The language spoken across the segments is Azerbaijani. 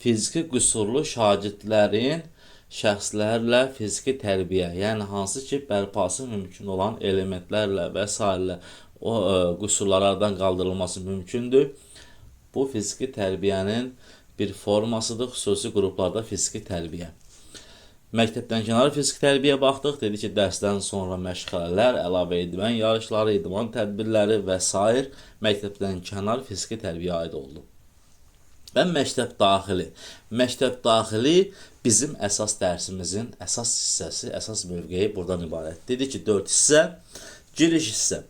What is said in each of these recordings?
fiziki qüsurlu şagirdlərin şəxslərlə fiziki tərbiyə, yəni hansı ki, bərpası mümkün olan elementlərlə və s. o qüsurlardan qaldırılması mümkündür. Bu fiziki tərbiyənin bir formasıdır, xüsusi qruplarda fiziki tərbiyə. Məktəbdən kənar fiziki tərbiyə baxdıq. Dedi ki, dərsdən sonra məşğələlər, əlavə idman yarışları, idman tədbirləri və s. məktəbdən kənar fiziki tərbiyə aid oldu. Və məktəb daxili. Məktəb daxili bizim əsas dərsimizin əsas hissəsi, əsas mövqeyi buradan ibarət. Dedi ki, 4 hissə, giriş hissə.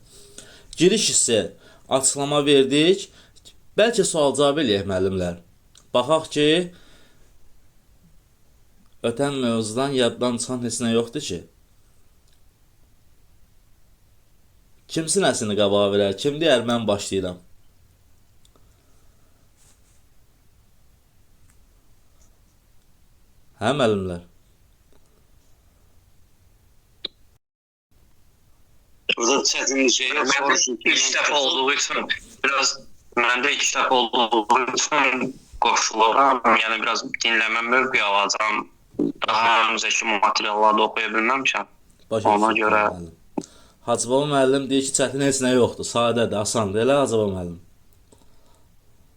Giriş hissə açıqlama verdik. Bəlkə sual cavab eləyək müəllimlər. Baxaq ki, ötən mövzudan yaddan çıxan heç nə yoxdur ki. Kimsin əsini qabağa verər? Kim deyər, mən başlayıram. Hə, müəllimlər? Burada çətin bir şey yok. İlk dəfə olduğu üçün biraz məndə ilk dəfə olduğu üçün qoşuluram. Yəni biraz dinləmə mövqeyi alacağam. Daha önümüzdəki materiallarda oxuya bilməmişəm. Ona görə Hacıbaba müəllim deyir ki, çətin heç nə yoxdur. Sadədir, asandır. Elə Hacıbaba müəllim?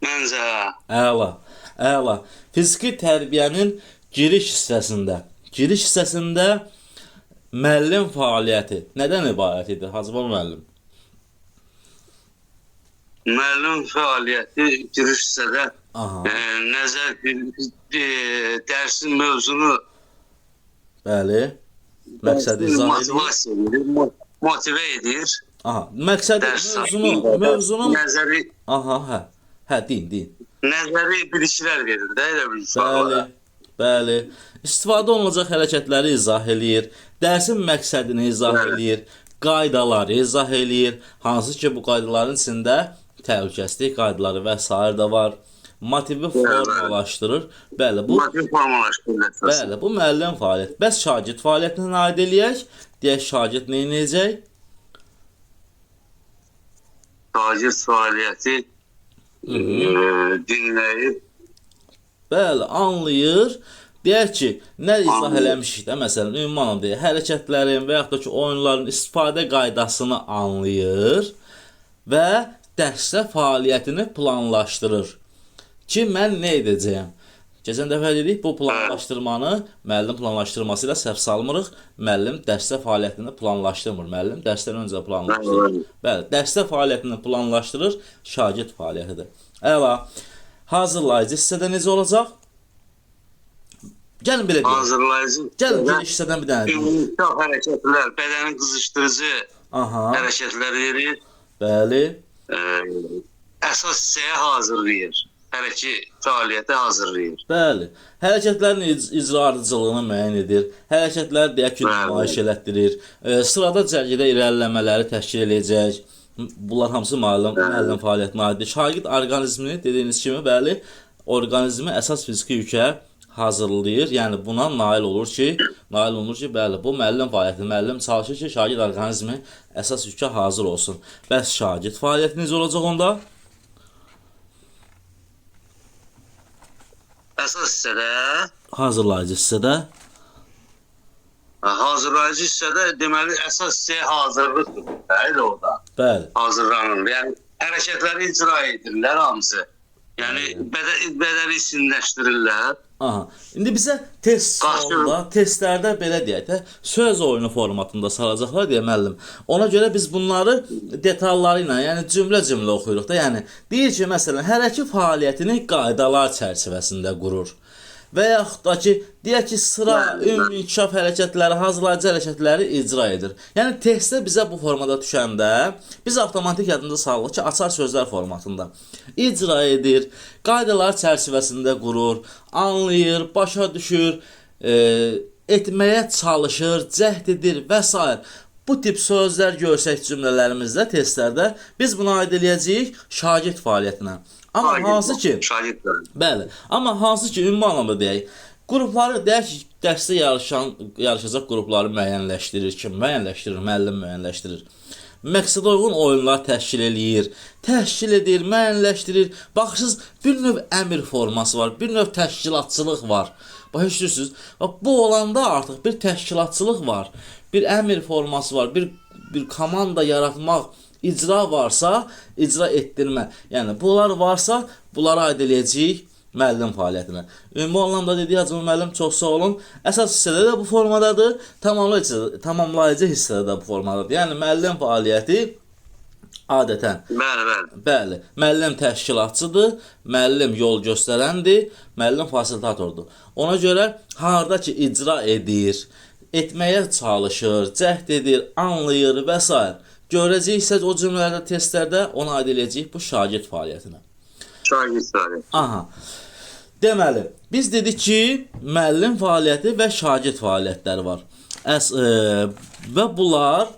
məncə Əla, əla. Fiziki tərbiyənin giriş hissəsində müəllim fəaliyyəti nədən ibarət idi Hacıbaba müəllim? müəllim fəaliyyəti giriş hissədə Aha. Dərsin mövzunu Bəli. Məqsədi izah edir. motivasiya edir, motive edir. Aha, məqsədi mövzunun nəzəri Aha, hə. Hə, deyin. nəzəri bilişlər verir də elə bir Bəli, bəli. İstifadə olunacaq hərəkətləri izah eləyir, dərsin məqsədini izah eləyir, qaydaları izah eləyir, hansı ki, bu qaydaların içində təhlükəsizlik qaydaları və s. da var. Motivi formalaşdırır. Bəli, bu motiv formalaşdırır. bəli, bu müəllim fəaliyyəti. Bəs şagird fəaliyyətinə aid eləyək. Deyək, şagird nə edəcək? Şagird fəaliyyəti dinləyib Bəli, anlayır. Deyək ki, nə izah eləmişik də, məsələn, ünvanım deyək, hərəkətlərin və yaxud da ki, oyunların istifadə qaydasını anlayır və dərsdə fəaliyyətini planlaşdırır. Ki, mən nə edəcəyəm? Keçən dəfə dedik, bu planlaşdırmanı müəllim planlaşdırması ilə səhv salmırıq. Müəllim dərsdə fəaliyyətini planlaşdırmır. Müəllim dərsdən öncə planlaşdırır. Bəli, dərsdə fəaliyyətini planlaşdırır, şagird fəaliyyətidir. Əla, hazırlayıcı hissədə necə olacaq? Gəlin belə deyək. hazırlayıcı Gəlin giriş hissədən bir dənə deyək. ümumi hərəkətlər, bədəni qızışdırıcı Aha, hərəkətlər verir. bəli. Əsas hissəyə hazırlayır. Hərəki fəaliyyəti hazırlayır. Bəli. Hərəkətlərin icra ardıcılığını müəyyən edir. Hərəkətlər deyək ki, nümayiş elətdirir. Sırada cərgədə irəliləmələri təşkil edəcək. Bunlar hamısı müəllim fəaliyyətinə aiddir. Şagird orqanizmini dediyiniz kimi, bəli, orqanizmi əsas fiziki yükę hazırlayır. Yəni buna nail olunur ki, bəli, bu müəllim fəaliyyəti. Müəllim çalışır ki, şagird orqanizmi əsas yükę hazır olsun. Bəs şagird fəaliyyəti necə olacaq onda? Əsas hissədə, Hazırlayıcı hissədə. hazırlayıcı hissədə deməli əsas hissəyə hazırlıqdır. Bəli, orada Bəli. hazırlanır. Yəni hərəkətləri icra edirlər hamısı. Yəni bədəni isinləşdirirlər. Aha. İndi bizə test sualında, testlərdə belə deyək də, söz oyunu formatında salacaqlar deyə müəllim. Ona görə biz bunları detalları ilə, yəni cümlə oxuyuruq da. Yəni deyir ki, məsələn, hərəki fəaliyyətini qaydalar çərçivəsində qurur. Və yaxud da ki, deyək ki, sıra, ümumi inkişaf hərəkətləri, hazırlayıcı hərəkətləri icra edir. Yəni testdə bizə bu formada düşəndə biz avtomatik yadında salırıq ki, açar sözlər formatında icra edir, qaydalar çərçivəsində qurur, anlayır, başa düşür, etməyə çalışır, cəhd edir və s. Bu tip sözlər görsək cümlələrimizdə, testlərdə biz buna aid eləyəcəyik şagird fəaliyyətinə. Amma hansı ki, bəli, amma hansı ki, ümumi anlamda deyək, qrupları deyək ki, dərsdə yarışacaq qrupları müəyyənləşdirir, kim müəyyənləşdirir, müəllim müəyyənləşdirir. məqsədə uyğun oyunlar təşkil eləyir, müəyyənləşdirir. Baxırsınız, bir növ əmr forması var, bir növ təşkilatçılıq var. Başa düşürsünüz? Bu olanda artıq bir təşkilatçılıq var, bir əmr forması var, bir komanda yaratmaq, icra varsa, icra etdirmə. Yəni, bunlar varsa, bunlara aid eləyəcəyik müəllim fəaliyyətinə. Ümumi anlamda dediyi Hacı müəllim çox sağ olun. Əsas hissədə də bu formadadır, tamamlayıcı hissədə də bu formadadır. Yəni, müəllim fəaliyyəti adətən, bəli, müəllim təşkilatçıdır, müəllim yol göstərəndir, müəllim fasilitatordur. Ona görə harada ki, icra edir, etməyə çalışır, cəhd edir, anlayır və s. Görəcəksiniz o cümlələrdə, testlərdə ona aid eləyəcəyik bu şagird fəaliyyətinə. Şagird fəaliyyəti. Aha. Deməli, biz dedik ki, müəllim fəaliyyəti və şagird fəaliyyətləri var. Və bunlar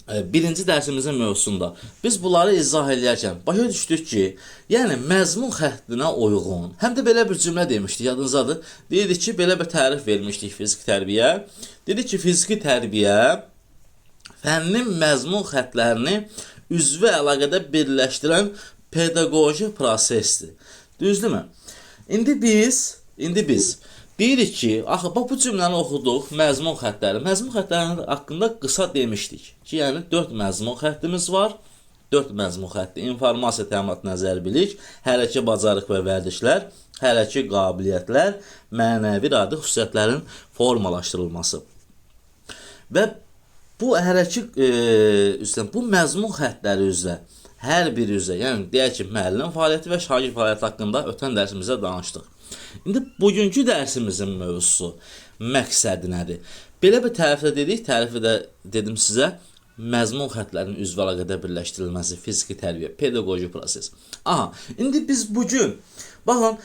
birinci dərsimizin mövzusunda biz bunları izah edərkən başa düşdük ki, yəni məzmun xəttinə uyğun, həm də belə bir cümlə demişdik, yadınızdadır. Dedik ki, belə bir tərif vermişdik fiziki tərbiyə. Dedik ki, fiziki tərbiyə fənnin məzmun xəttlərini üzvü əlaqədə birləşdirən pedaqoji prosesdir. Düzdürmü? İndi biz deyirik ki, axı bax bu cümləni oxuduq, məzmun xəttləri. Məzmun xəttləri haqqında qısa demişdik ki, yəni 4 məzmun xəttimiz var. 4 məzmun xətti: informasiya təminat, nəzərbilik, hərəkə bacarıq və vərdişlər, hərəkə qabiliyyətlər, mənəvi iradi xüsusiyyətlərin formalaşdırılması. Və bu bu məzmun xəttləri üzrə hər biri üzrə, yəni deyək ki, müəllim fəaliyyəti və şagird fəaliyyəti haqqında ötən dərsimizdə danışdıq. İndi bugünkü dərsimizin mövzusu, məqsədi nədir? Belə bir tərifdə dedik, tərifi də dedim sizə, məzmun xəttlərinin üzvü əlaqədə birləşdirilməsi, fiziki tərbiyə, pedaqoji proses. Aha, indi biz bugün, baxın,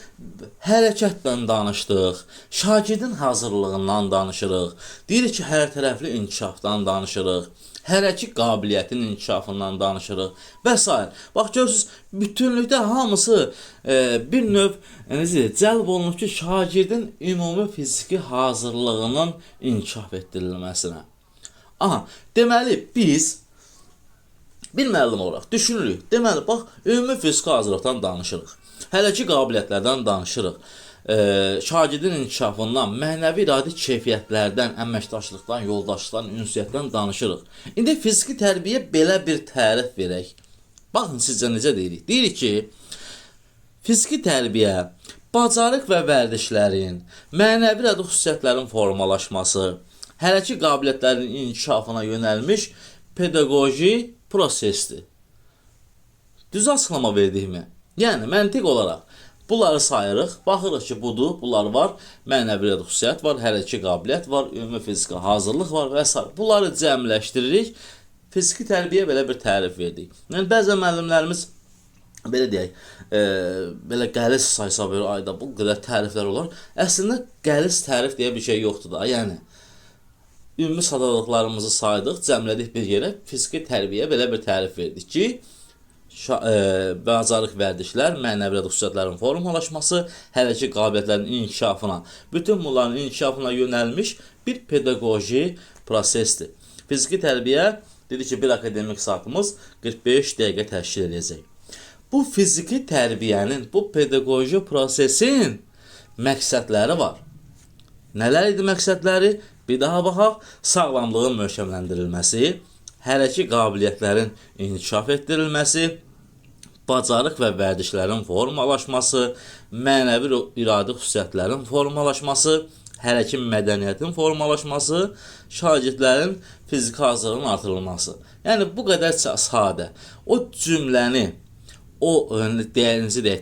hərəkətdən danışdıq, şagirdin hazırlığından danışırıq, deyirik ki, hər tərəfli inkişafdan danışırıq, hərəki qabiliyyətin inkişafından danışırıq və s. Bax, görürsünüz, bütünlükdə hamısı bir növ cəlb olunur ki, şagirdin ümumi fiziki hazırlığının inkişaf etdirilməsinə. Aha, deməli, biz bir müəllim olaraq düşünürük. Deməli, bax, ümumi fiziki hazırlıqdan danışırıq, hərəki qabiliyyətlərdən danışırıq. Şagirdin inkişafından, mənəvi iradi keyfiyyətlərdən, əməkdaşlıqdan, yoldaşlıqdan, ünsiyyətdən danışırıq. İndi fiziki tərbiyə belə bir tərif verək. Baxın, sizcə necə deyirik? Deyirik ki, fiziki tərbiyə bacarıq və vərdişlərin, mənəvi iradi xüsusiyyətlərin formalaşması, hərəki qabiliyyətlərin inkişafına yönəlmiş pedaqoji prosesdir. Düz açıqlama verdikmi? Yəni, məntiq olaraq bunları sayırıq, baxırıq ki, budur, bunlar var, mənəvi xüsusiyyət var, hərəkə qabiliyyət var, ümumi fiziki hazırlıq var və s. Bunları cəmləşdiririk, fiziki tərbiyə belə bir tərif verdik. Yəni, bəzən müəllimlərimiz, belə deyək, belə qəliz saysa bir ayda bu qədər təriflər olur. Əslində, qəliz tərif deyə bir şey yoxdur da, yəni, ümumi sadaladıqlarımızı saydıq, cəmlədik bir yerə, fiziki tərbiyə belə bir tərif verdik ki, bacarıq vərdişlər, mənəvi xüsusiyyətlərin formalaşması, hərəkə qabiliyyətlərin inkişafına, bütün bunların inkişafına yönəlmiş bir pedaqoji prosesdir. Fiziki tərbiyə, dedik ki, bir akademik saatımız 45 dəqiqə təşkil edəcək. Bu fiziki tərbiyənin, bu pedaqoji prosesin məqsədləri var. Nələr idi məqsədləri? Bir daha baxaq, sağlamlığın möhkəmləndirilməsi, hərəkə qabiliyyətlərin inkişaf etdirilməsi, bacarıq və vərdişlərin formalaşması, mənəvi iradi xüsusiyyətlərin formalaşması, hərəkə mədəniyyətin formalaşması, şagirdlərin fiziki hazırlığının artırılması. Yəni, bu qədər sadə. O cümləni, o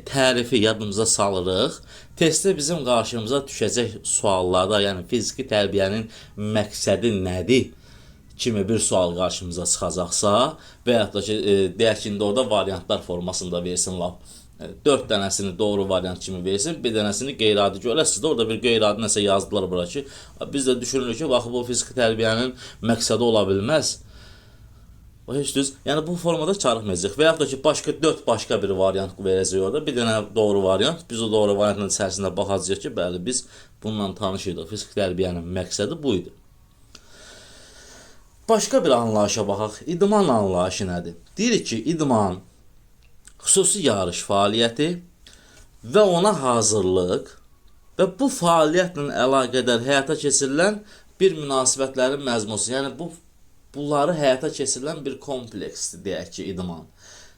tərifi yadımıza salırıq. Testdə bizim qarşımıza düşəcək suallarda, yəni fiziki tərbiyənin məqsədi nədir kimi bir sual qarşımıza çıxacaqsa və yaxud da ki, deyək ki, orada variantlar formasında versin, 4 dənəsini doğru variant kimi versin, bir dənəsini qeyri-adi görəsiniz də, orada bir qeyri-adi nəsə yazdılar bura ki, biz də düşünürük ki, baxı, bu fiziki tərbiyənin məqsədi ola bilməz. Yəni, bu formada çarıxmayacaq və yaxud da ki, 4 başqa bir variant verəcək orada, bir dənə doğru variant, biz o doğru variantın içərisində baxacaq ki, bəli, biz bununla tanışıydıq, fiziki tərbiyənin məqsədi bu idi. Başqa bir anlayışa baxaq. İdman anlayışı nədir? Deyirik ki, idman xüsusi yarış fəaliyyəti və ona hazırlıq və bu fəaliyyətlə əlaqədar həyata keçirilən bir münasibətlərin məzmunsu. Yəni bunları həyata keçirilən bir kompleksdir deyək ki, idman.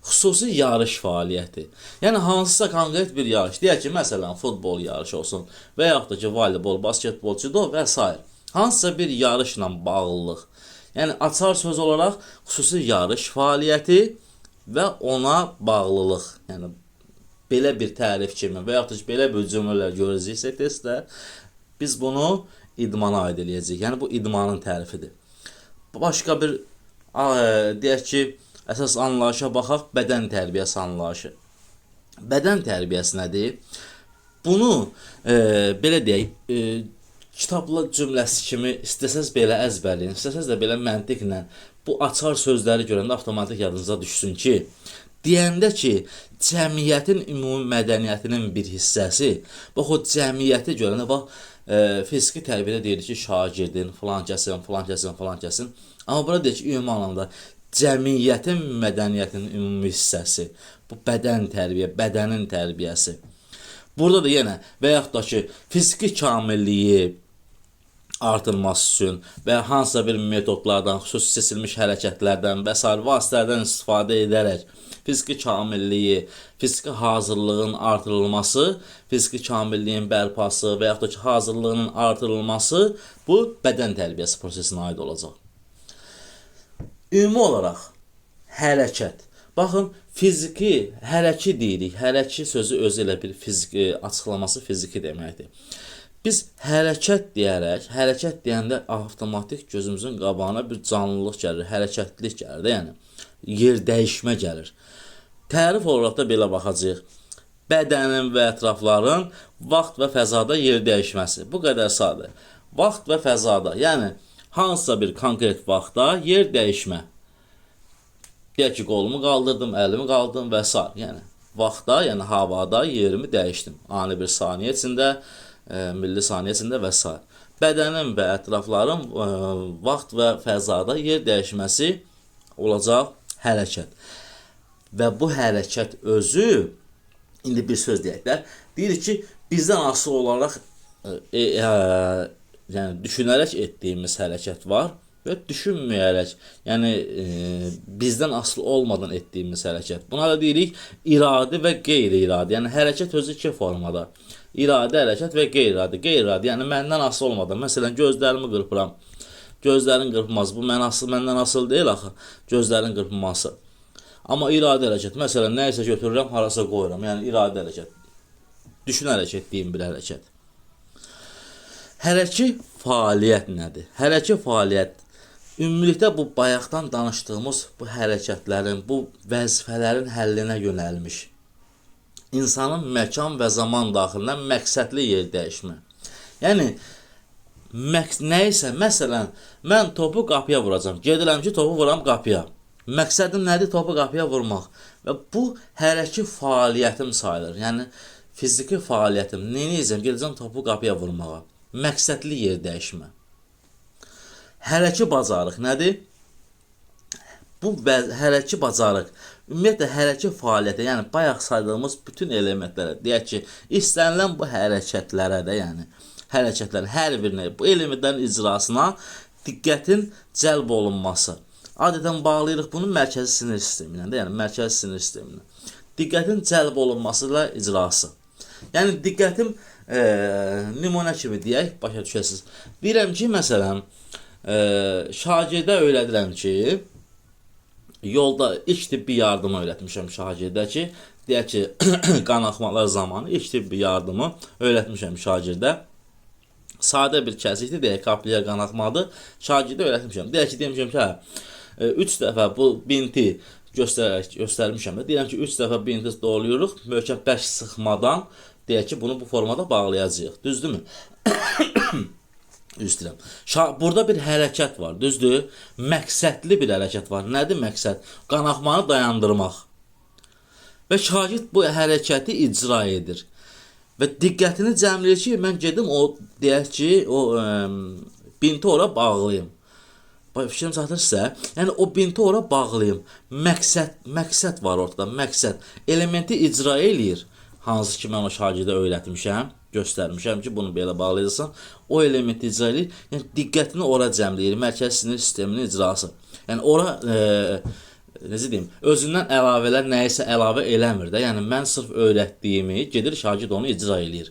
Xüsusi yarış fəaliyyəti. Yəni hansısa konkret bir yarış, deyək ki, məsələn, futbol yarışı olsun və yaxud da ki, voleybol, basketbol, judo və s. Hansısa bir yarışla bağlılıq. Yəni açar söz olaraq xüsusi yarış fəaliyyəti və ona bağlılıq. Yəni belə bir tərif kimi və yaxud da belə bir cümlələr görəcəksə testdə biz bunu idmana aid eləyəcəyik. Yəni bu idmanın tərifidir. Başqa bir deyək ki, əsas anlayışa baxaq, bədən tərbiyəsi anlayışı. Bədən tərbiyəsi nədir? Bunu belə deyək, kitabla cümləsi kimi istəsəz belə əzbərləyin, istəsəz də belə məntiqlə bu açar sözləri görəndə avtomatik yadınıza düşsün ki, deyəndə ki, cəmiyyətin ümumi mədəniyyətinin bir hissəsi, bax o cəmiyyəti görəndə, bax, fiziki tərbiyədə deyilir ki, şagirdin, filan kəsin, filan kəsin, filan kəsin. Amma burada deyir ki, ümumi anlamda cəmiyyətin mədəniyyətinin ümumi hissəsi, bu bədən tərbiyə, bədənin tərbiyəsi. Burada da yenə və yaxud da ki, fiziki kamilliyi artırması üçün və hansısa bir metodlardan, xüsusi seçilmiş hərəkətlərdən və s. vasitələrdən istifadə edərək fiziki kamilliyi, fiziki hazırlığın artırılması, fiziki kamilliyin bərpası və yaxud da ki, hazırlığının artırılması bu bədən tərbiyəsi prosesinə aid olacaq. Ümumi olaraq hərəkət. Baxın, fiziki, hərəki deyirik. Hərəki sözü özü ilə bir fiziki, açıqlaması fiziki deməkdir. Biz hərəkət deyərək, hərəkət deyəndə avtomatik gözümüzün qabağına bir canlılıq gəlir, hərəkətlilik gəlir, yəni yer dəyişmə gəlir. Tərif olaraq da belə baxacağıq. Bədənin və ətrafların vaxt və fəzada yer dəyişməsi. Bu qədər sadə. Vaxt və fəzada, yəni hansısa bir konkret vaxtda yer dəyişmə. Deyək ki, qolumu qaldırdım, əlimi qaldırdım və s. Yəni vaxtda, yəni havada yerimi dəyişdim. Ani bir saniyə içində, milli saniyə içində və s. Bədənin və ətrafların vaxt və fəzada yer dəyişməsi olacaq hərəkət. Və bu hərəkət özü, indi bir söz deyəklər, deyir ki, bizdən asılı olaraq yəni düşünərək etdiyimiz hərəkət var və düşünməyərək, yəni bizdən asılı olmadan etdiyimiz hərəkət. Buna da deyirik iradi və qeyri-iradi. Yəni hərəkət özü iki formada. İradi hərəkət və qeyri-iradi. Qeyri-iradi, yəni məndən asılı olmadan. Məsələn, gözlərimi qırpıram. Gözlərin qırpılması, bu məndən asılı deyil axı, gözlərin qırpılması. Amma iradi hərəkət, məsələn, nə isə götürürəm, harasa qoyuram. Yəni iradi hərəkət. Düşünərək etdiyim bir hərəkət. Hərəki fəaliyyət nədir? Hərəki fəaliyyət ümumilikdə bu bayaqdan danışdığımız bu hərəkətlərin, bu vəzifələrin həllinə yönəlmiş insanın məkan və zaman daxilində məqsədli yer dəyişmə. Yəni nə isə, məsələn, mən topu qapıya vuracam. Gedirəm ki, topu vuram qapıya. Məqsədim nədir? Topu qapıya vurmaq. Və bu hərəki fəaliyyətim sayılır. Yəni fiziki fəaliyyətim. Neyəcəm? Gedəcəm topu qapıya vurmağa. Məqsədli yer dəyişmə. Hərəki bacarıq nədir? Bu hərəki bacarıq, ümumiyyətlə hərəki fəaliyyətə, yəni bayaq saydığımız bütün elementlərə, deyək ki, istənilən bu hərəkətlərə də, yəni hərəkətlərin hər birinə, bu elementlərin icrasına diqqətin cəlb olunması. Adətən bağlayırıq bunu mərkəzi sinir sisteminə də, yəni mərkəzi sinir sisteminə. Diqqətin cəlb olunması ilə icrası. Yəni diqqətim nümunə kimi deyək, başa düşəsiniz. Deyirəm ki, məsələn, şagirdə öyrədirəm ki, yolda ilk tibbi yardımı öyrətmişəm şagirdə ki, deyək ki, qanaxmalar zamanı ilk tibbi yardımı öyrətmişəm şagirdə. Sadə bir kəsikdir, deyək, kapilyer qanaxmadır, şagirdə öyrətmişəm. Deyək ki, demişəm ki, 3 dəfə bu binti göstərmişəm də, deyirəm ki, 3 dəfə binti doğrayırıq, möhkəm bərk sıxmadan, deyək ki, bunu bu formada bağlayacağıq, düzdürmü? Üstürəm. Burada bir hərəkət var, düzdür? Məqsədli bir hərəkət var. Nədir məqsəd? Qanaxmanı dayandırmaq. Və şagird bu hərəkəti icra edir. Və diqqətini cəmləyir ki, mən gedim o, deyək ki, o binti ora bağlayım. fikrim çatırsa, yəni o binti ora bağlayım. Məqsəd var ortada, məqsəd. Elementi icra eləyir. Hansı ki mən o şagirdə öyrətmişəm, göstərmişəm ki, bunu belə bağlayırsan, o elementi icra eləyir. Yəni diqqətini ora cəmləyir. Mərkəzi sinir sisteminin icrası. Yəni ora necə deyim, özündən əlavələr nəyisə əlavə eləmir də. Yəni mən sırf öyrətdiyimi gedir şagird onu icra eləyir.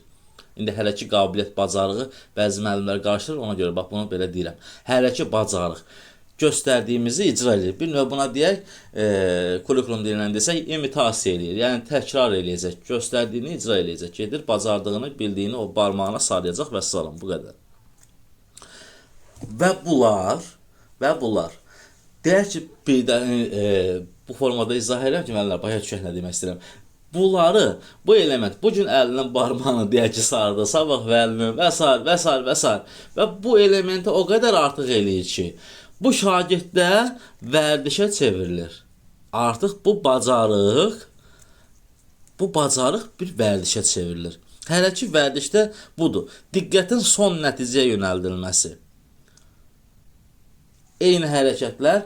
İndi hərəki qabiliyyət, bacarığı bəzi müəllimlər qarşılayır, ona görə bax bunu belə deyirəm. Hərəki bacarıq göstərdiyimizi icra edir. Bir növ buna deyək, kurikulum dilindən desək, imitasiya eləyir. Yəni təkrar eləyəcək, göstərdiyini icra eləyəcək. Gedir, bacardığını, bildiyini o barmağına sarıyacaq və salam, bu qədər. Və bunlar deyək ki, bu formada izah edirəm ki, müəllimlər, başa düşək nə demək istəyirəm. Bunları, bu element, bugün əlinin barmağını deyək ki, sarıdı, sabah vəlini və s. Və bu elementi o qədər artıq eləyir ki, bu şagirddə vərdişə çevrilir. Artıq bu bacarıq bir vərdişə çevrilir. Hərəki vərdişdə budur. Diqqətin son nəticəyə yönəldilməsi. Eyni hərəkətlər,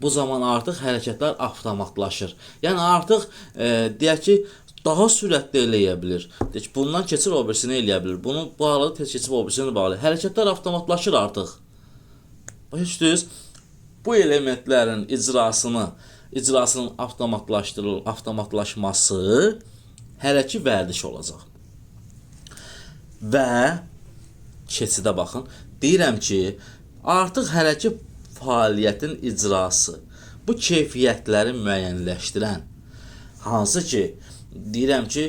bu zaman artıq hərəkətlər avtomatlaşır. Yəni artıq deyək ki, daha sürətli eləyə bilir. Deyək ki, bundan keçir o birisini eləyə bilir. Bunu bağladı, tez keçib o birisini bağlayır. Hərəkətlər avtomatlaşır artıq. Başa düşdünüz? Bu elementlərin icrasının avtomatlaşması hərəki vərdiş olacaq. Və keçidə baxın. Deyirəm ki, artıq hərəki fəaliyyətin icrası bu keyfiyyətləri müəyyənləşdirən, hansı ki, deyirəm ki,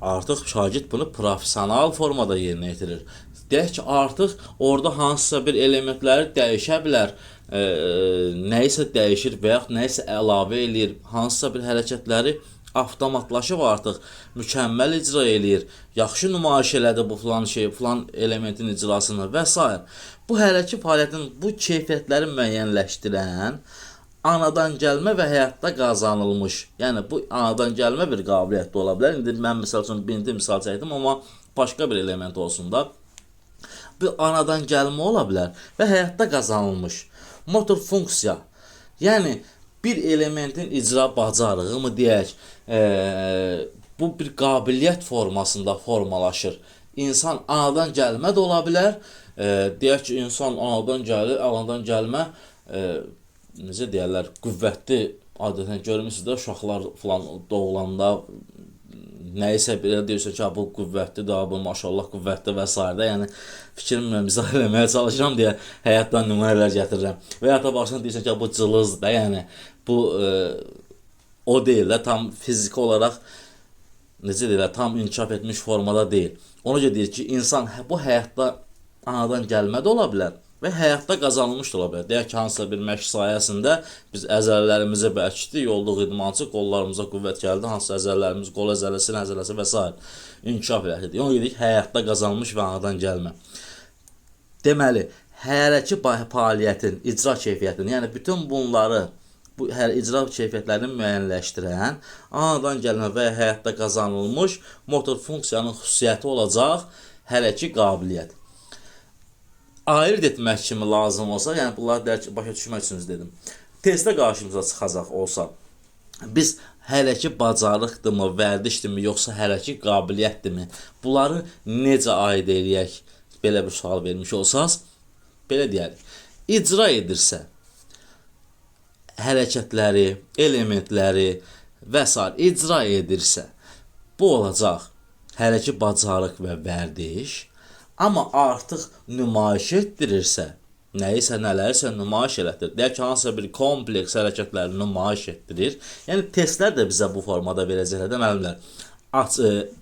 artıq şagird bunu professional formada yerinə yetirir. Deyək ki, artıq orada hansısa bir elementləri dəyişə bilər, nəyisə dəyişir və yaxud nəyisə əlavə eləyir, hansısa bir hərəkətləri avtomatlaşıb artıq mükəmməl icra eləyir, yaxşı nümayiş elədi bu filan elementin icrasını və s. Bu hərəki fəaliyyətin bu keyfiyyətləri müəyyənləşdirən anadan gəlmə və həyatda qazanılmış, yəni bu anadan gəlmə bir qabiliyyət də ola bilər. İndi mən məsəl üçün binti misal çəkdim, amma başqa bir element olsun da. Bu anadan gəlmə ola bilər və həyatda qazanılmış motor funksiya, yəni bir elementin icra bacarığı mı deyək, bu bir qabiliyyət formasında formalaşır. İnsan anadan gəlmə də ola bilər. Deyək ki, insan anadan gəlir, anadan gəlmə, necə deyərlər, qüvvətli, adətən görmürsünüz də, uşaqlar falan doğulanda nəyisə belə deyirsə ki, bu qüvvətlidir, bu maşallah qüvvətli və s. Yəni fikrimlə izah eləməyə çalışıram deyə həyatdan nümunələr gətirirəm. Və ya da başına deyirsən ki, bu cılızdır da, yəni bu o deyil də, tam fiziki olaraq necə deyirlər, tam inkişaf etmiş formada deyil. Ona görə deyir ki, insan bu həyatda anadan gəlmə də ola bilər və həyatda qazanılmış da ola bilər. Deyək ki, hansısa bir məşq sayəsində biz əzələlərimizi bərkitdik, yolduq idmançı, qollarımıza qüvvət gəldi, hansısa əzələlərimiz, qol əzələsi, nəzələsi və s. inkişaf elədik. Ona görə həyatda qazanılmış və anadan gəlmə. Deməli, hərəki fəaliyyətin, icra keyfiyyətini, yəni bütün bunları, bu icra keyfiyyətlərini müəyyənləşdirən, anadan gəlmə və həyatda qazanılmış motor funksiyanın xüsusiyyəti olacaq hərəki qabiliyyət. Ayırt etmək kimi lazım olsa, yəni bunları başa düşmək üçün dedim. Testdə qarşımıza çıxacaq olsa, biz hərəki bacarıqdırmı, vərdişdirmi, yoxsa hərəki qabiliyyətdirmi? Bunları necə aid eləyək? Belə bir sual vermiş olsanız, belə deyərik. İcra edirsə, hərəkətləri, elementləri və s. icra edirsə, bu olacaq hərəki bacarıq və vərdiş. Amma artıq nümayiş etdirirsə, nəyisə nələrsə nümayiş elətdirir. Deyək ki, hansısa bir kompleks hərəkətləri nümayiş etdirir. Yəni testlər də bizə bu formada verəcəklər də müəllimlər.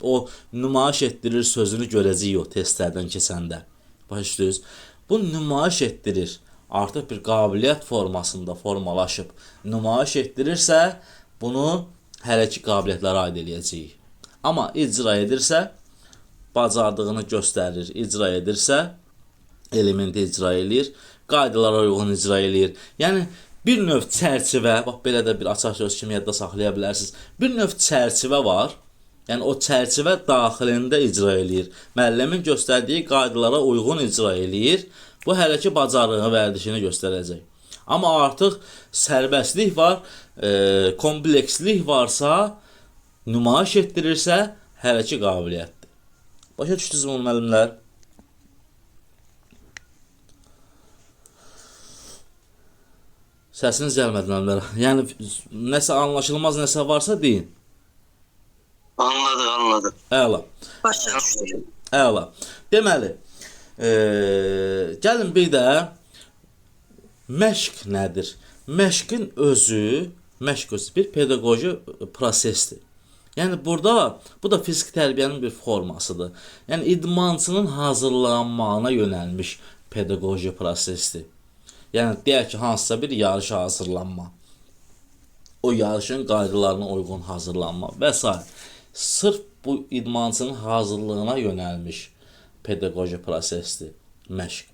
O nümayiş etdirir sözünü görəcəyik o testlərdən keçəndə. Başa düşdünüz? Bu nümayiş etdirir. Artıq bir qabiliyyət formasında formalaşıb. Nümayiş etdirirsə, bunu hərəki qabiliyyətlərə aid eləyəcəyik. Amma icra edirsə, bacardığını göstərir, icra edirsə, elementi icra eləyir, qaydalara uyğun icra eləyir. Yəni, bir növ çərçivə, bax belə də bir açar söz kimi yadda saxlaya bilərsiniz. Bir növ çərçivə var, Yəni o çərçivə daxilində icra eləyir. Müəllimin göstərdiyi qaydalara uyğun icra eləyir. Bu hələ ki bacarığı, vərdişini göstərəcək. Amma artıq sərbəstlik var, komplekslik varsa, nümayiş etdirirsə, hələ ki qabiliyyətdir. Başa düşdünüz mü müəllimlər? Səsiniz gəlmədi müəllimlər. Yəni nəsə anlaşılmaz nəsə varsa deyin. Anladım. Əla. Başa düşdüm. Əla. Deməli, gəlin bir də məşq nədir? Məşqin özü bir pedaqoji prosesdir. Yəni burada bu da fiziki tərbiyənin bir formasıdır. Yəni idmançının hazırlanmağına yönəlmiş pedaqoji prosesdir. Yəni deyək ki, hansısa bir yarışa hazırlanma. O yarışın qaydalarına uyğun hazırlanma və s. Sırf bu idmançının hazırlığına yönəlmiş pedaqoji prosesdir məşq.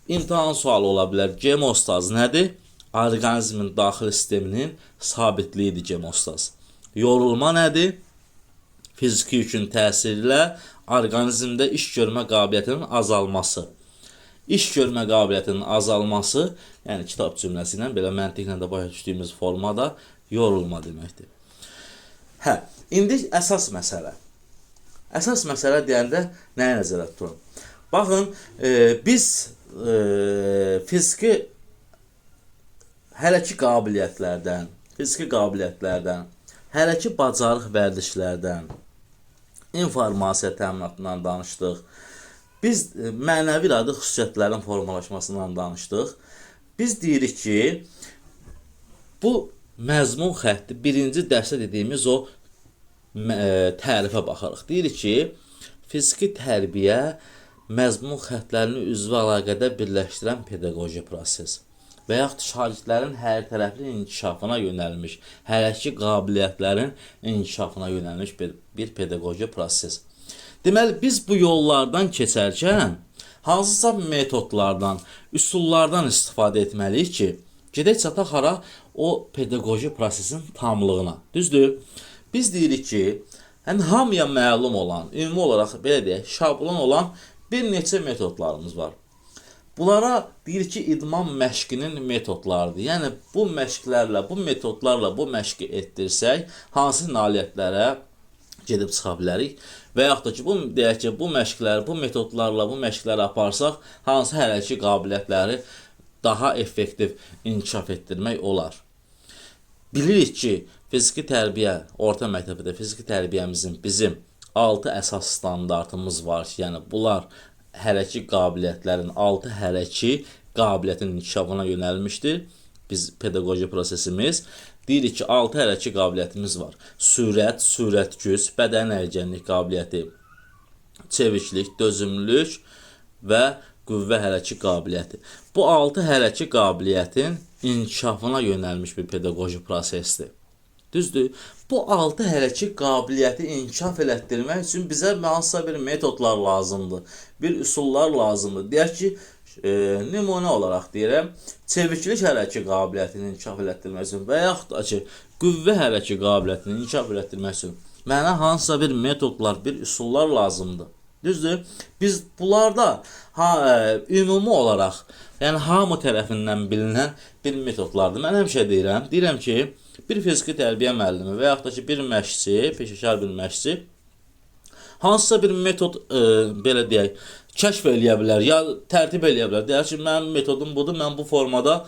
İmtahan sualı ola bilər. Gemostaz nədir? Orqanizmin daxili sisteminin sabitliyidir gemostaz. Yorulma nədir? Fiziki yükün təsiri ilə orqanizmdə iş görmə qabiliyyətinin azalması. İş görmə qabiliyyətinin azalması, yəni kitab cümləsi ilə, belə məntiqlə də başa düşdüyümüz formada yorulma deməkdir. Hə, indi əsas məsələ. Əsas məsələ deyəndə nəyə nəzərdə tuturam? Baxın, biz fiziki hərəki qabiliyyətlərdən, hərəki bacarıq vərdişlərdən, informasiya təminatından danışdıq. Biz mənəvi iradi xüsusiyyətlərin formalaşmasından danışdıq. Biz deyirik ki, bu məzmun xətti birinci dərsdə dediyimiz o tərifə baxarıq. Deyirik ki, fiziki tərbiyə məzmun xəttlərini üzvü əlaqədə birləşdirən pedaqoji proses və yaxud şagirdlərin hər tərəfli inkişafına yönəlmiş, hərəki qabiliyyətlərin inkişafına yönəlmiş bir pedaqoji proses. Deməli, biz bu yollardan keçərkən hansısa metodlardan, üsullardan istifadə etməliyik ki, gedək çataq hara o pedaqoji prosesin tamlığına. Düzdür? Biz deyirik ki, hamıya məlum olan, ümumi olaraq belə deyək, şablon olan bir neçə metodlarımız var. Bunlara deyirik ki, idman məşqinin metodlarıdır. Yəni, bu məşqlərlə, bu metodlarla bu məşqi etdirsək, hansı nailiyyətlərə gedib çıxa bilərik və yaxud da ki, deyək ki, bu məşqləri, bu metodlarla bu məşqləri aparsaq, hansı hərəki qabiliyyətləri daha effektiv inkişaf etdirmək olar. Bilirik ki, fiziki tərbiyə, orta məktəbdə fiziki tərbiyəmizin bizim 6 əsas standartımız var ki, yəni bunlar hərəki qabiliyyətlərin, 6 hərəki qabiliyyətin inkişafına yönəlmişdir. Biz pedaqoji prosesimiz. Deyirik ki, 6 hərəki qabiliyyətimiz var. Sürət güc, bədən əyilgənlik qabiliyyəti, çeviklik, dözümlülük və qüvvə hərəki qabiliyyəti. Bu 6 hərəki qabiliyyətin inkişafına yönəlmiş bir pedaqoji prosesdir. Düzdür? Bu 6 hərəki qabiliyyəti inkişaf elətdirmək üçün bizə hansısa bir metodlar lazımdır, bir üsullar lazımdır. Deyək ki, nümunə olaraq deyirəm, çeviklik hərəki qabiliyyətini inkişaf elətdirmək üçün və yaxud da ki, qüvvə hərəki qabiliyyətini inkişaf elətdirmək üçün mənə hansısa bir metodlar, bir üsullar lazımdır. Düzdür? Biz bunlarda ümumi olaraq, yəni hamı tərəfindən bilinən bir metodlardır. Mən həmişə deyirəm ki, bir fiziki tərbiyə müəllimi və yaxud da ki, bir məşqçi, peşəkar bir məşqçi hansısa bir metod, belə deyək, kəşf eləyə bilər, ya tərtib eləyə bilər. Deyək ki, mənim metodum budur, mən bu formada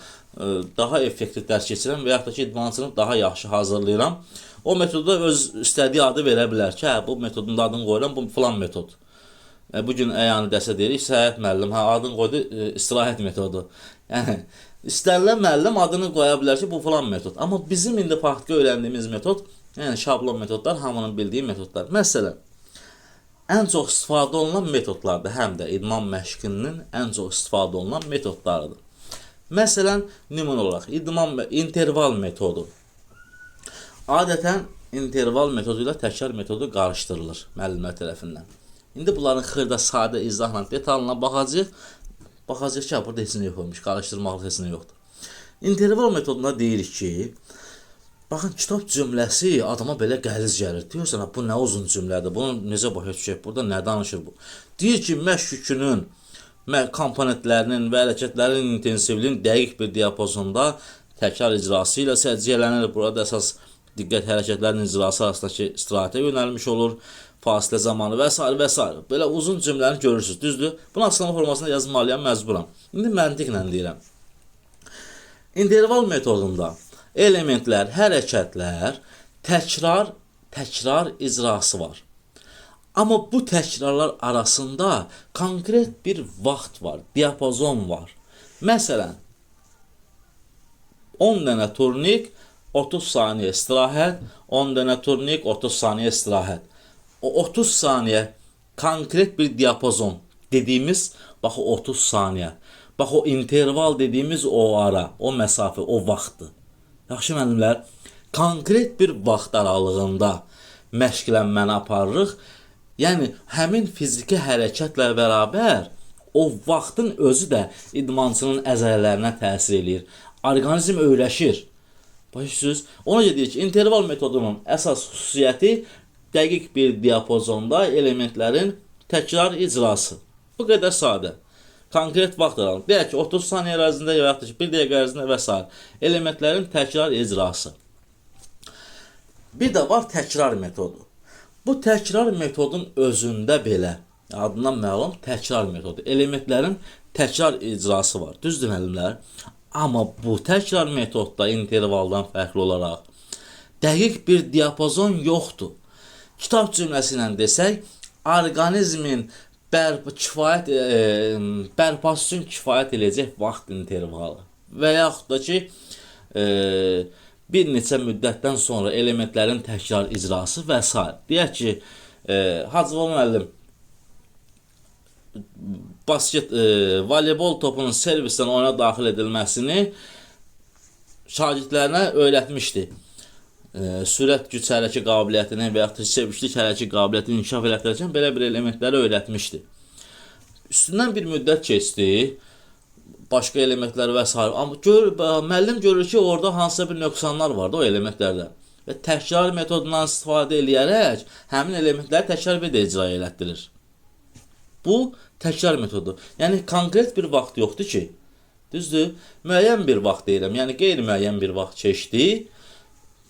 daha effektiv dərs keçirəm və yaxud da ki, idmançını daha yaxşı hazırlayıram. O metoda öz istədiyi adı verə bilər ki, bu metodun adını qoyuram, bu filan metod. Bugün yəni dərsə deyirik, səhət müəllim, adını qoydu, istirahət metodu. Yəni, istənilən müəllim adını qoya bilər ki, bu filan metod. Amma bizim indi praktiki öyrəndiyimiz metod, yəni şablon metodlar, hamının bildiyi metodlar. Məsələn, ən çox istifadə olunan metodlardır, həm də idman məşqinin ən çox istifadə olunan metodlarıdır. Məsələn, nümunə olaraq, interval metodu. Adətən, interval metodu ilə təkrar metodu qarışdırılır müəllimlər tərəfindən. İndi bunların xırda, sadə, izahla, detalına baxacaq. Baxacaq ki, burada heç nə yox olmuş, qarışdırmaqlıq heç nə yoxdur. İnterval metodunda deyirik ki, Baxın, kitab cümləsi adama belə qəliz gəlir. Deyirsən, bu nə uzun cümlədir, bunu necə başa düşək, burada nə danışır bu? Deyir ki, məşq yükünün, komponentlərinin və hərəkətlərin intensivliyin dəqiq bir diapazonda təkrar icrası ilə səciyyələnir. Burada əsas diqqət hərəkətlərin icrası arasındakı istirahətə yönəlmiş olur, fasilə zamanı və s. və s. Belə uzun cümləni görürsünüz, düzdür? Bunu açıqlama formasında yazmalıyam, məcburam. İndi məntiqlə deyirəm. İnterval metodunda elementlər, hərəkətlər, təkrar icrası var. Amma bu təkrarlar arasında konkret bir vaxt var, diapazon var. Məsələn, 10 dənə turnik, 30 saniyə istirahət, 10 dənə turnik, 30 saniyə istirahət. O 30 saniyə konkret bir diapazon dediyimiz, bax o 30 saniyə. Bax o interval dediyimiz o ara, o məsafə, o vaxtdır. Yaxşı müəllimlər, konkret bir vaxt aralığında məşqlənməni aparırıq. Yəni, həmin fiziki hərəkətlə bərabər o vaxtın özü də idmançının əzələlərinə təsir eləyir. Orqanizm öyrəşir. Başa, ona görə deyir ki, interval metodunun əsas xüsusiyyəti dəqiq bir diapazonda elementlərin təkrar icrası. Bu qədər sadə. Konkret vaxt aralığında. Deyək ki, 30 saniyə ərzində ya yaxud 1 dəqiqə ərzində və s. elementlərin təkrar icrası. Bir də var təkrar metodu. Bu təkrar metodun özündə belə, adından məlum təkrar metodu, elementlərin təkrar icrası var. Düzdür müəllimlər? Amma bu təkrar metodda intervaldan fərqli olaraq dəqiq bir diapazon yoxdur. Kitab cümləsi ilə desək, orqanizmin bərpası üçün kifayət eləyəcək vaxt intervalı və yaxud da ki, bir neçə müddətdən sonra elementlərin təkrar icrası və s. Deyək ki, Hacıbaba müəllim voleybol topunun servisdən oyuna daxil edilməsini şagirdlərinə öyrətmişdi. Sürət güc hərəkə qabiliyyətini və yaxud da çeviklik hərəkə qabiliyyətini inkişaf elətdirərkən belə bir elementləri öyrətmişdi. Üstündən bir müddət keçdi, başqa elementlər və s. Amma müəllim görür ki, orada hansısa bir nöqsanlar vardı o elementlərdə. Və təkrar metodundan istifadə eləyərək həmin elementləri təkrar bir də icra elətdirir. Bu təkrar metodu. Yəni, konkret bir vaxt yoxdur ki, düzdür, müəyyən bir vaxt deyirəm, yəni qeyri-müəyyən bir vaxt keçdi,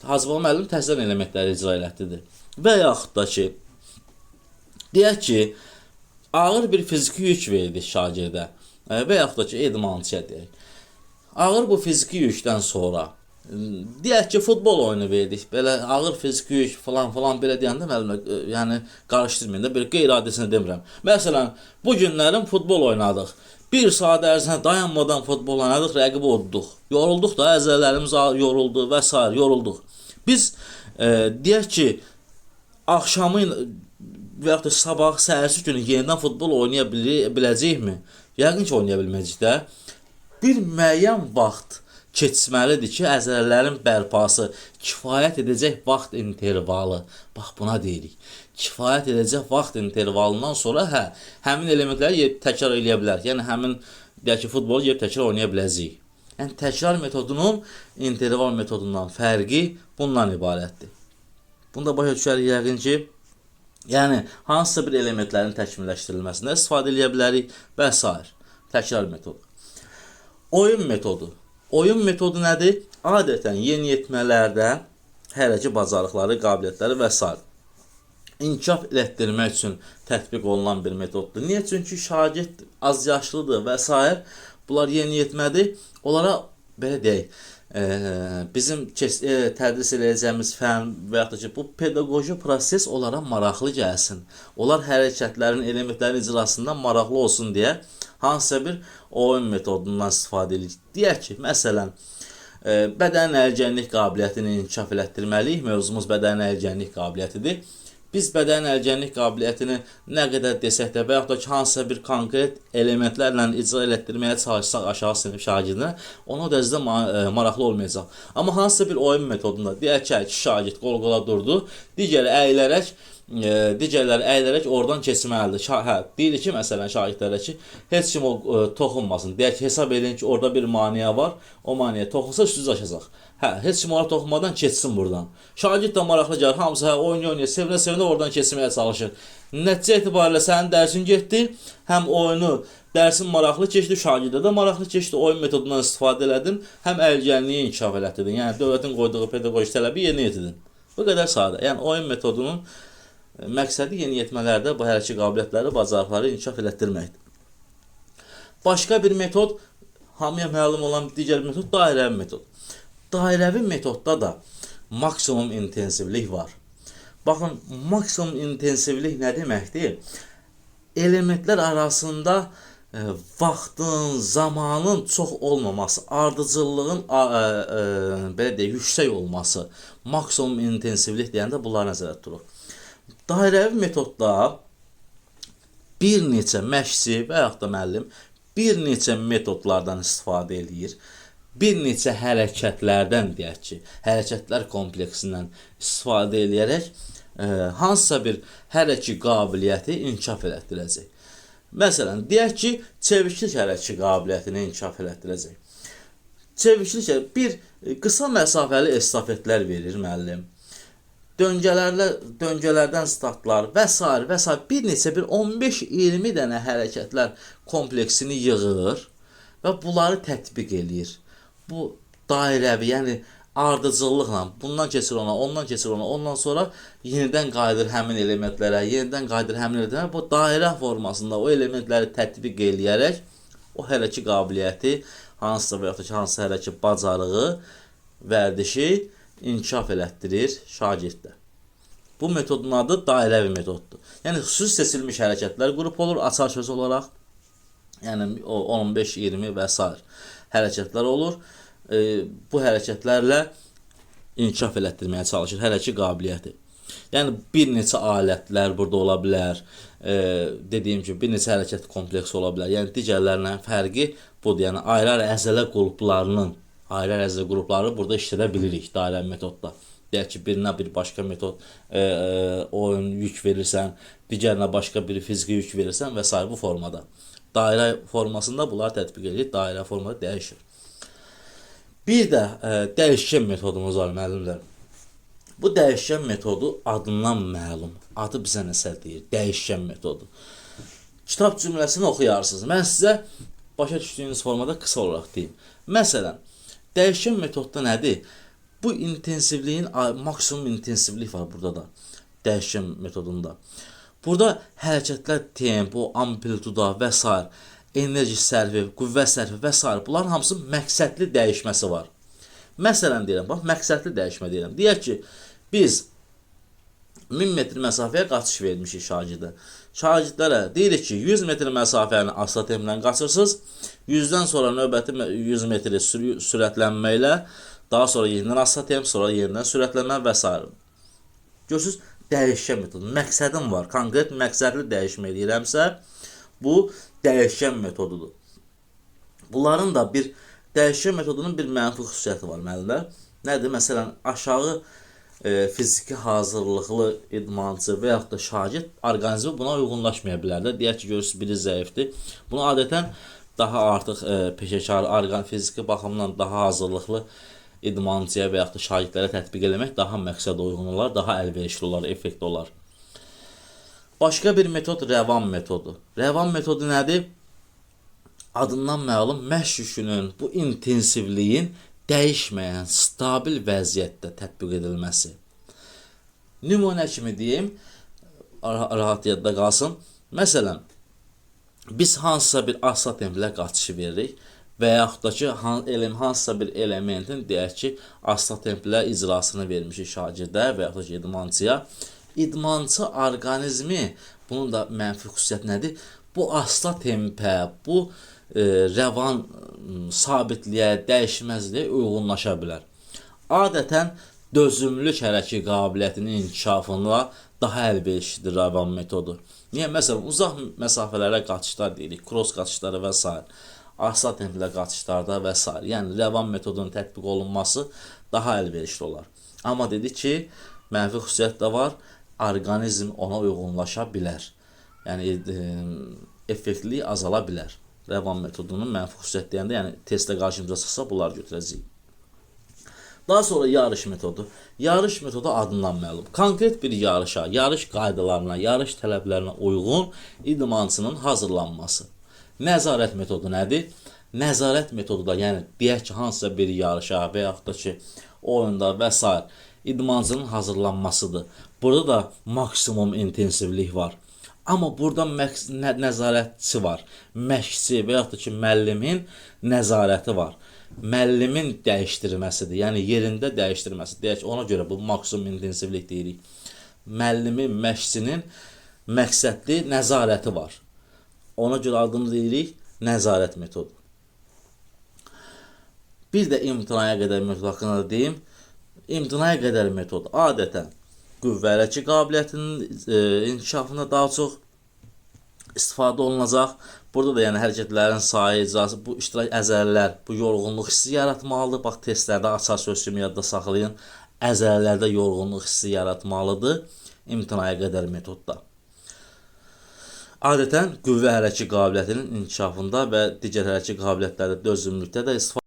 Hacıbaba müəllim təzədən elementləri icra elətdirdi. Və yaxud da ki, deyək ki, ağır bir fiziki yük verdi şagirdə və yaxud da ki, idmançıya deyək. Ağır bu fiziki yükdən sonra, deyək ki, futbol oyunu verdik, belə ağır fiziki yük falan belə deyəndə müəllimə, yəni qarışdırmayın da, belə qeyri-adisini demirəm. Məsələn, bu günlərin futbol oynadıq. 1 saat ərzində dayanmadan futbol oynadıq, rəqibi udduq. Yorulduq da, əzələrimiz yoruldu və s. yorulduq. Biz deyək ki, axşamı və yaxud da sabah, səhərsi günü yenidən futbol oynaya biləcəkmi? Yəqin ki, oynaya bilməyəcək də. Bir müəyyən vaxt keçməlidir ki, əzələlərin bərpası kifayət edəcək vaxt intervalı. Bax, buna deyirik. Kifayət edəcək vaxt intervalından sonra həmin elementləri təkrar eləyə bilər. Yəni, həmin deyək ki, futbolu təkrar oynaya biləcəyik. Yəni, təkrar metodunun interval metodundan fərqi bundan ibarətdir. Bunda başa düşərik yəqin ki, yəni, hansısa bir elementlərin təkmilləşdirilməsində istifadə eləyə bilərik və s. Təkrar metodu. Oyun metodu. Oyun metodu nədir? Adətən yeniyetmələrdə hərəkə bacarıqları, qabiliyyətləri və s. inkişaf elətdirmək üçün tətbiq olunan bir metoddur. Niyə? Çünki şagird az yaşlıdır və s. Bunlar yeniyetmədir. Onlara, belə deyək, bizim tədris edəcəyimiz fən və yaxud da ki, bu pedaqoji proses onlara maraqlı gəlsin. Onlar hərəkətlərin, elementlərin icrasından maraqlı olsun deyə hansısa bir oyun metodundan istifadə edirik. Deyək ki, məsələn, bədən əlgənlik qabiliyyətini inkişaf elətdirməliyik. Mövzumuz bədən əlgənlik qabiliyyətidir. Biz bədən əlgənlik qabiliyyətini nə qədər desək də və yaxud da ki, hansısa bir konkret elementlərlə icra elətdirməyə çalışsaq aşağı sinif şagirdinə, ona da sizdə maraqlı olmayacaq. Amma hansısa bir oyun metodunda, deyək ki, şagird qol-qola durdu, digəri əyilərək digərləri əyilərək oradan keçməlidir. Deyir ki, məsələn şagirdlərə ki, heç kim toxunmasın. Deyək ki, hesab edin ki, orada bir maneə var. O maneəyə toxunsa üstünüz aşacaq. Heç kim ona toxunmadan keçsin buradan. Şagird də maraqlı gəlir. Hamısı oynaya, sevinə-sevinə oradan keçməyə çalışır. Nəticə etibarilə sənin dərsin getdi. Həm oyunu, dərsin maraqlı keçdi, şagirdə də maraqlı keçdi. Oyun metodundan istifadə elədin. Həm əlgənliyi inkişaf elətdirdin. Yəni dövlətin qoyduğu pedaqoji tələbi yerinə yetirdin. Bu qədər sadə. Yəni oyun metodunun məqsədi yeniyetmələrdə bu hərəkət qabiliyyətləri, bacarıqları inkişaf elətdirməkdir. Başqa bir metod, hamıya məlum olan digər metod dairəvi metod. Dairəvi metodda da maksimum intensivlik var. Baxın, maksimum intensivlik nə deməkdir? Elementlər arasında vaxtın, zamanın çox olmaması, ardıcıllığın belə deyək, yüksək olması, maksimum intensivlik deyəndə bunlar nəzərdə tutulur. Dairəvi metodda bir neçə məşqçi və yaxud da müəllim bir neçə metodlardan istifadə eləyir. Bir neçə hərəkətlərdən deyək ki, hərəkətlər kompleksindən istifadə eləyərək hansısa bir hərəkət qabiliyyəti inkişaf elətdirəcək. Məsələn, deyək ki, çeviklik hərəkət qabiliyyətini inkişaf elətdirəcək. Çeviklik bir qısa məsafəli estafetlər verir müəllim. Döngələrdən startlar və s. və s. bir neçə bir 15-20 dənə hərəkətlər kompleksini yığır və bunları tətbiq eləyir. Bu dairəvi, yəni ardıcıllıqla bundan keçir ona, ondan keçir ona, ondan sonra yenidən qayıdır həmin elementlərə, yenidən qayıdır həmin elementlərə. Bu dairə formasında o elementləri tətbiq eləyərək o hərəkət qabiliyyəti, hansısa və yaxud da ki, hansısa hərəkət bacarığı, vərdişi inkişaf elətdirir şagirddə. Bu metodun adı dairəvi metoddur. Yəni xüsusi seçilmiş hərəkətlər qrupu olur, açar söz olaraq. Yəni 15, 20 və s. hərəkətlər olur. Bu hərəkətlərlə inkişaf elətdirməyə çalışır hərəkət qabiliyyəti. Yəni bir neçə alətlər burada ola bilər. Dediyim kimi bir neçə hərəkət kompleksi ola bilər. Yəni digərlərindən fərqi budur. Yəni ayrı-ayrı əzələ qrupları burada işlədə bilirik dairəvi metodda. Deyək ki, birinə bir başqa metod oyun yük verirsən, digərinə başqa bir fiziki yük verirsən və s. bu formada. Dairə formasında bunlar tətbiq edilir, dairə formada dəyişir. Bir də dəyişkən metodumuz var müəllimlər. Bu dəyişkən metodu adından məlum. Adı bizə nəsə deyir, dəyişkən metodu. Kitab cümləsini oxuyarsınız. Mən sizə başa düşdüyünüz formada qısa olaraq deyim. Məsələn, dəyişkən metodda nədir? Bu intensivliyin, maksimum intensivlik var burada da, dəyişkən metodunda. Burada hərəkətlər tempo, amplituda və s. enerji sərfi, qüvvə sərfi və s. bunların hamısı məqsədli dəyişməsi var. Məsələn deyirəm, bax, məqsədli dəyişmə deyirəm. Deyək ki, biz 1000 metr məsafəyə qaçış vermişik şagirdə. Şagirdlərə deyirik ki, 100 metr məsafəni asta templə qaçırsınız, 100-dən sonra növbəti 100 metri sürətlənməklə, daha sonra yenidən asta temp, sonra yenidən sürətlənmə və s. Görürsünüz, dəyişkən metodu. Məqsədim var. Konkret məqsədli dəyişmə edirəmsə, bu dəyişkən metodudur. Bunların da bir dəyişkən metodunun bir mənfi xüsusiyyəti var müəllimlər. Nədir? Məsələn, aşağı fiziki hazırlıqlı idmançı və yaxud da şagird orqanizmi buna uyğunlaşmaya bilər də. Deyək ki, görürsünüz, biri zəifdir. Bunu adətən daha artıq peşəkar, fiziki baxımdan daha hazırlıqlı idmançıya və yaxud da şagirdlərə tətbiq eləmək daha məqsədə uyğun olar, daha əlverişli olar, effektli olar. Başqa bir metod rəvan metodu. Rəvan metodu nədir? Adından məlum məşq yükünün, bu intensivliyin dəyişməyən, stabil vəziyyətdə tətbiq edilməsi. Nümunə kimi deyim, rahat yadda qalsın. Məsələn, biz hansısa bir asta templə qaçışı veririk və yaxud da ki, hansısa bir elementin deyək ki, asta templə icrasını vermişik şagirdə və yaxud da ki, idmançıya. İdmançı orqanizmi, bunun da mənfi xüsusiyyəti nədir? Bu asta tempə, bu rəvan sabitliyə, dəyişməzliyə uyğunlaşa bilər. Adətən dözümlülük hərəkət qabiliyyətinin inkişafına daha əlverişlidir rəvan metodu. Niyə? Məsələn, uzaq məsafələrə qaçışlar deyirik, cross qaçışları və s. Asta templə qaçışlarda və s. Yəni, rəvan metodunun tətbiq olunması daha əlverişli olar. Amma dedik ki, mənfi xüsusiyyət də var. orqanizm ona uyğunlaşa bilər. Yəni effektliyi azala bilər. Rəvan metodunun mənfi xüsusiyyət deyəndə, yəni testdə qarşımıza çıxsa bunları götürəcəyik. Daha sonra yarış metodu. Yarış metodu adından məlum. Konkret bir yarışa, yarış qaydalarına, yarış tələblərinə uyğun idmançının hazırlanması. Nəzarət metodu nədir? Nəzarət metodu da, yəni deyək ki, hansısa bir yarışa və yaxud da ki, oyunda və s. idmançının hazırlanmasıdır. Burada da maksimum intensivlik var. Amma burada nəzarətçi var. Məşqçi və yaxud da ki, müəllimin nəzarəti var. Müəllimin dəyişdirməsidir. Yəni yerində dəyişdirməsi. Deyək ki, ona görə bu maksimum intensivlik deyirik. Müəllimin, məşqçinin məqsədli nəzarəti var. Ona görə adını deyirik nəzarət metodu. Bir də imtinaya qədər metodu haqqında da deyim. İmtinaya qədər metodu adətən qüvvəli qabiliyyətinin inkişafında daha çox istifadə olunacaq. Burada da yəni hərəkətlərin sayı, icrası, bu iştirak əzəllər, bu yorğunluq hissi yaratmalıdır. Bax, testlərdə açar söz kimi yadda saxlayın. Əzəllərdə yorğunluq hissi yaratmalıdır imtinaya qədər metodda. Adətən qüvvə hərəkət qabiliyyətinin inkişafında və digər hərəkət qabiliyyətlərdə dözümlükdə də istifadə